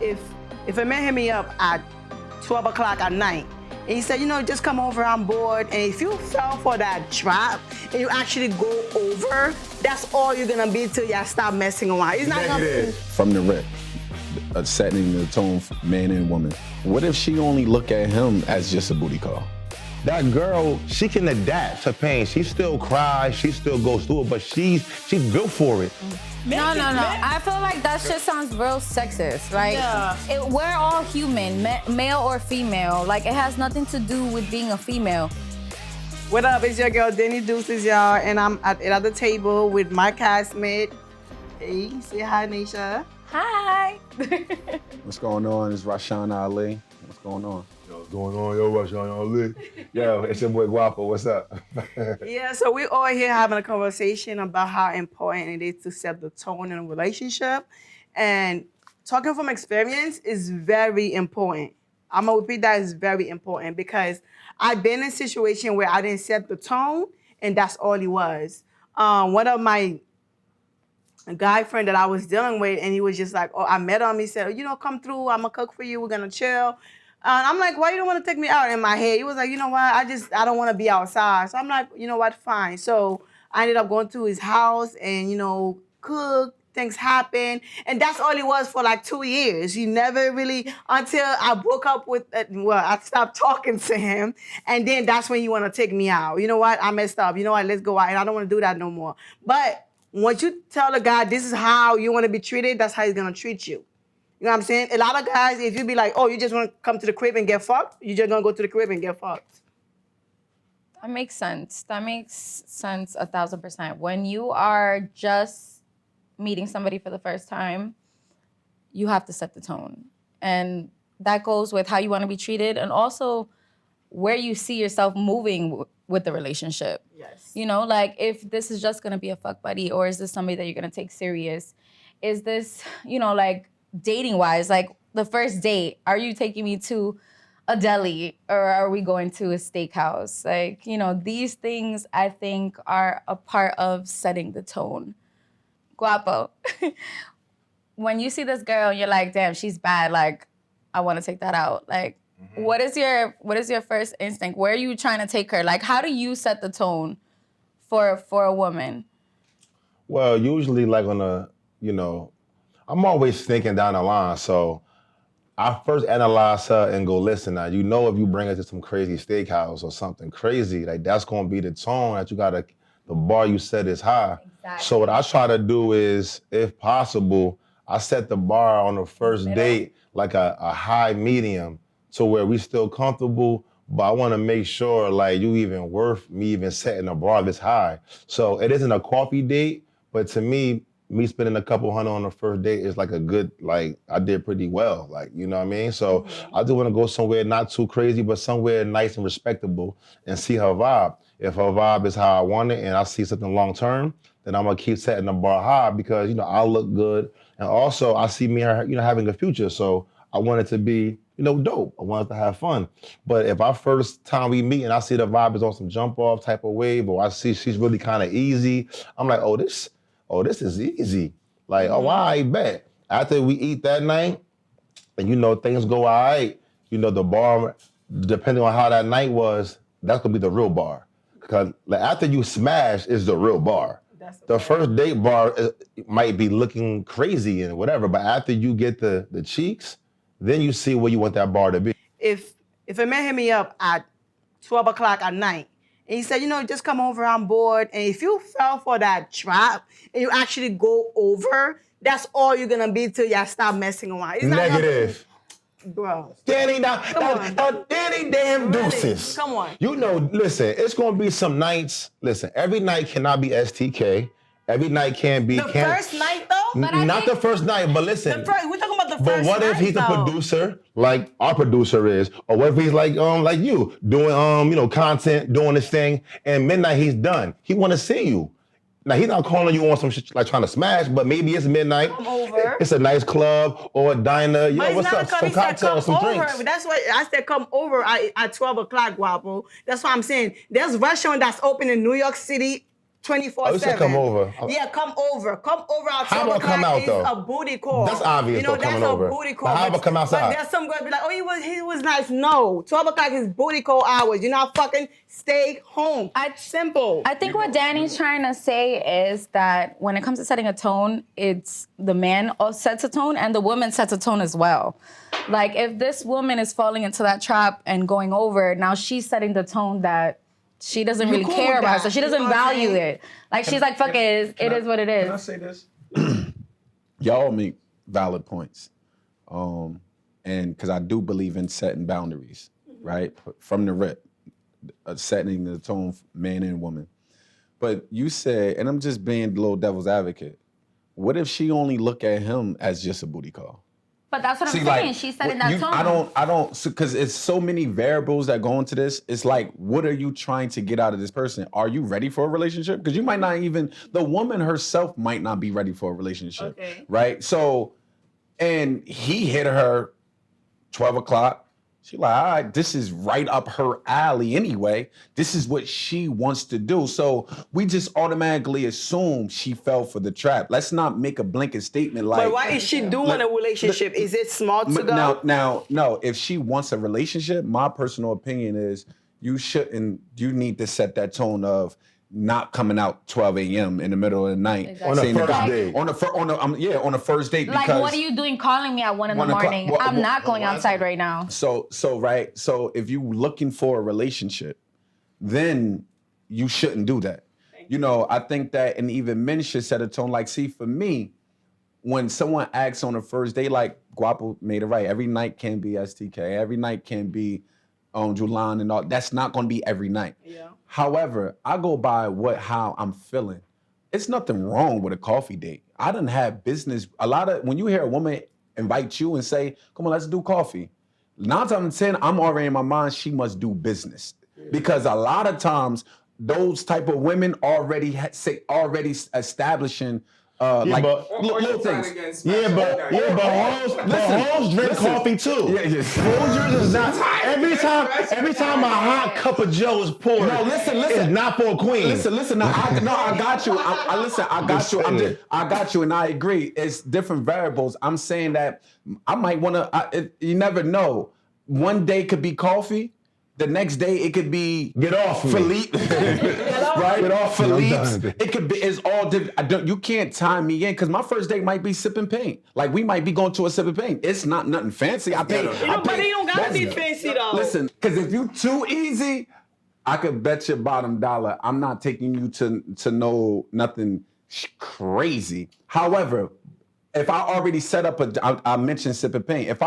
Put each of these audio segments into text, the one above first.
if a man hit me up at 12 o'clock at night, and he said, just come over, I'm bored, and if you fell for that trap and you actually go over, that's all you're gonna be till y'all stop messing around. It's not gonna be. From the rip, setting the tone for man and woman. What if she only look at him as just a booty call? That girl, she can adapt to pain. She still cries, she still goes through it, but she's built for it. No. I feel like that shit sounds real sexist, right? Yeah. We're all human, male or female. Like, it has nothing to do with being a female. What up, it's your girl, Denny Deuces, y'all, and I'm at the table with my castmate. Hey, say hi, Nisha. Hi. What's going on? It's Rashawn Ali. What's going on? Yo, what's going on? Yo, Rashawn Ali. Yo, it's your boy Guapo. What's up? Yeah, so we're all here having a conversation about how important it is to set the tone in a relationship. And talking from experience is very important. I'm gonna repeat that, is very important because I've been in a situation where I didn't set the tone and that's all it was. One of my guy friend that I was dealing with, and he was just like, I met him, he said, come through, I'm gonna cook for you, we're gonna chill. And I'm like, why you don't want to take me out? In my head, he was like, you know what? I don't want to be outside. So I'm like, you know what? Fine. So I ended up going to his house and, cook. Things happen. And that's all it was for like 2 years. He never really, until I broke up with, I stopped talking to him. And then that's when you want to take me out. You know what? I messed up. You know what? Let's go out. And I don't want to do that no more. But once you tell a guy this is how you want to be treated, that's how he's going to treat you. You know what I'm saying? A lot of guys, if you be like, you just want to come to the crib and get fucked, you're just going to go to the crib and get fucked. That makes sense. That makes sense 1,000%. When you are just meeting somebody for the first time, you have to set the tone. And that goes with how you want to be treated and also where you see yourself moving with the relationship. Yes. Like if this is just going to be a fuck buddy or is this somebody that you're going to take serious? Is this, like, dating wise, like the first date, are you taking me to a deli or are we going to a steakhouse? Like, these things I think are a part of setting the tone. Guapo, when you see this girl and you're like, damn, she's bad, like I want to take that out. Like, what is your first instinct? Where are you trying to take her? Like, how do you set the tone for a woman? Well, usually like on a, I'm always thinking down the line. So I first analyze her and go, listen, now, if you bring her to some crazy steakhouse or something crazy, like that's going to be the tone that the bar you set is high. Exactly. So what I try to do is, if possible, I set the bar on the first date like a high medium to where we still comfortable, but I want to make sure like you even worth me even setting a bar this high. So it isn't a coffee date, but to me spending a couple $100 on the first date is like a good, like I did pretty well, like, you know what I mean? So I do want to go somewhere not too crazy, but somewhere nice and respectable and see her vibe. If her vibe is how I want it and I see something long term, then I'm gonna keep setting the bar high because, I look good. And also I see me and her, having a future. So I want it to be, dope. I want it to have fun. But if our first time we meet and I see the vibe is on some jump off type of wave, or I see she's really kind of easy, I'm like, this is easy. Like, I bet. After we eat that night, and things go all right, the bar, depending on how that night was, that's gonna be the real bar. Because like, after you smash is the real bar. The first date bar might be looking crazy and whatever, but after you get the cheeks, then you see where you want that bar to be. If a man hit me up at 12 o'clock at night, and he said, just come over, I'm bored. And if you fell for that trap and you actually go over, that's all you're going to be till y'all stop messing around. It's Negative. Bro. Danny, Danny damn Deuces. Come on. Listen, it's going to be some nights. Listen, every night cannot be STK. Every night can't be... First night, though? Not the first night, but listen. We're talking about the first But what night, if he's a though? producer, like our producer is? Or what if he's like you, doing, content, doing this thing, and midnight he's done. He want to see you. Now, he's not calling you on some shit like trying to smash, but maybe it's midnight. Come over. It's a nice club or a diner. Yo, But what's up? Some cocktails, some drinks. That's what I said, come over at 12 o'clock, Guapo. That's what I'm saying. There's a restaurant that's open in New York City 24/7. Oh, you said come over. Yeah, come over. Come over at How 12 about come o'clock out, is though? a booty call. That's obvious, You know, though, coming that's over. a booty call. But how about come outside? But there's some girls be like, oh, he was nice. No, 12 o'clock is booty call hours. You're not fucking stay home. Simple. I think what Danny's trying to say is that when it comes to setting a tone, it's the man sets a tone and the woman sets a tone as well. Like if this woman is falling into that trap and going over, now she's setting the tone that she doesn't really cool care with about, that. so she You doesn't know what I'm value saying? it. Like she's like, fuck it, it is what it is. Can I say this? Y'all make valid points. And because I do believe in setting boundaries, right? From the rip, setting the tone for man and woman. But you said, and I'm just being the little devil's advocate, what if she only look at him as just a booty call? But that's what I'm saying. She's setting that tone. I don't, because it's so many variables that go into this. It's like, what are you trying to get out of this person? Are you ready for a relationship? Because you might not even, the woman herself might not be ready for a relationship, right? So, and he hit her 12 o'clock. She like, all right, this is right up her alley anyway. This is what she wants to do. So we just automatically assume she fell for the trap. Let's not make a blanket statement like. But why is she doing a relationship? Is it smart to go? Now, no. If she wants a relationship, my personal opinion is you need to set that tone of not coming out 12 a.m. in the middle of the night. Exactly. On the saying first date. on the first date. Like, because what are you doing calling me at 1 in the 1 o'clock. morning? I'm not going outside right now. So if you looking for a relationship, then you shouldn't do that. You know, I think that, and even men should set a tone. Like, see, for me, when someone acts on the first date, like Guapo made it right. Every night can be STK. Every night can be Julan and all. That's not going to be every night. Yeah. However, I go by how I'm feeling. It's nothing wrong with a coffee date. I done had business. When you hear a woman invite you and say, come on, let's do coffee. 9 times out of 10, I'm already in my mind, she must do business. Because a lot of times, those type of women already establishing like little things. But hoes drink coffee too. Folgers is not. Every time a hot cup of Joe is poured, listen. it's not for a queen. Listen. I got you. I got you, and I agree. It's different variables. I'm saying that I might want to. You never know. One day could be coffee. The next day it could be Get off me. Philippe, right? Get off me. Philippe's. It could be. It's all different. You can't time me in because my first date might be sipping paint. Like we might be going to a sipping paint. It's not nothing fancy. I pay. But they don't gotta be fancy though. Listen, because if you too easy, I could bet your bottom dollar I'm not taking you to know nothing crazy. However, if I already set up I mentioned sipping paint. If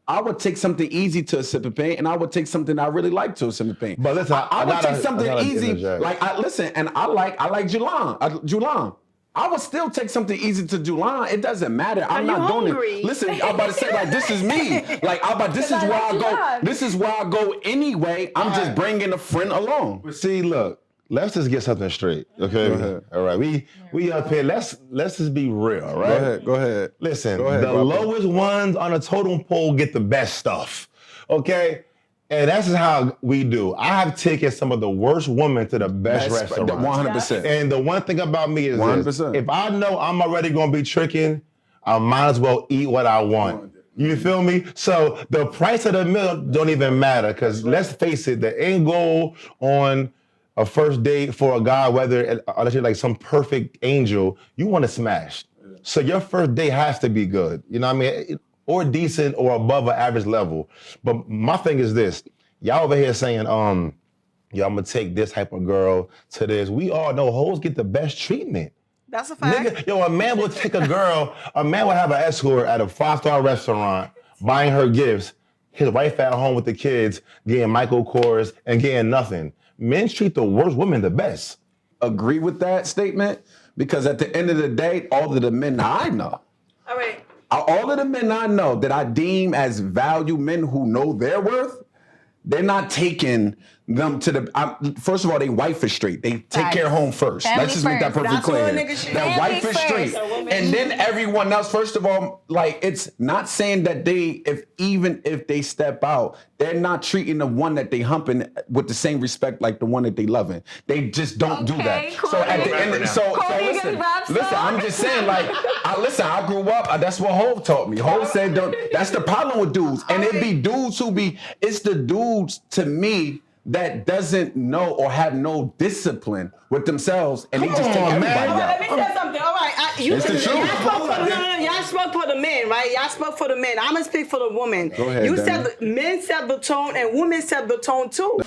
I would take something easy to a sip of paint, and I would take something I really like to a sip of paint. But listen, I would take something easy. Interject. Like I like Julan. Julan. I would still take something easy to Julan. It doesn't matter. I'm you not doing hungry? it. Listen, I'm about to say like this is me. Like this is where I go. This is where I go anyway. I'm just bringing a friend along. See, look, let's just get something straight, okay? Go ahead. All right, we up here. Let's just be real, all right? Go ahead. Listen, Go ahead, the Guapo. lowest ones on a totem pole get the best stuff, okay? And that's just how we do. I have taken some of the worst women to the best restaurants. 100%. And the one thing about me is 100%. this, if I know I'm already gonna be tricking, I might as well eat what I want. You feel me? So the price of the meal don't even matter, because let's face it, the end goal on a first date for a guy, unless you're like some perfect angel, you want to smash. So your first date has to be good. You know what I mean? Or decent or above an average level. But my thing is this. Y'all over here saying, I'm gonna take this type of girl to this. We all know hoes get the best treatment. That's a fact. Nigga, a man will take a girl, a man will have an escort at a 5-star restaurant, buying her gifts, his wife at home with the kids, getting Michael Kors and getting nothing. Men treat the worst women the best. Agree with that statement because at the end of the day, all of the men I know, All right. all of the men I know that I deem as value men who know their worth, they're not taking them to the. First of all, they wife is straight. They take Facts. care of home first. Family Let's just make that first. perfectly That's clear. what a here. nigga should That do. wife is Family straight, first. and then everyone else. First of all, like it's not saying that they, even if they step out, they're not treating the one that they humping with the same respect like the one that they loving. They just don't do that. Okay, So at the Corey. end, so Corey gets listen, wrapped listen. up. I'm just saying, like, I grew up. That's what Hov taught me. Hov said, don't. That's the problem with dudes, and it be dudes who be. It's the dudes to me that doesn't know or have no discipline with themselves, and they just take on, everybody man. Well, let out. me say something. All right, It's the truth. y'all spoke for y'all spoke for the men, right? Y'all spoke for the men. I'm gonna speak for the woman. Go ahead, You Demi. said men set the tone and women set the tone too.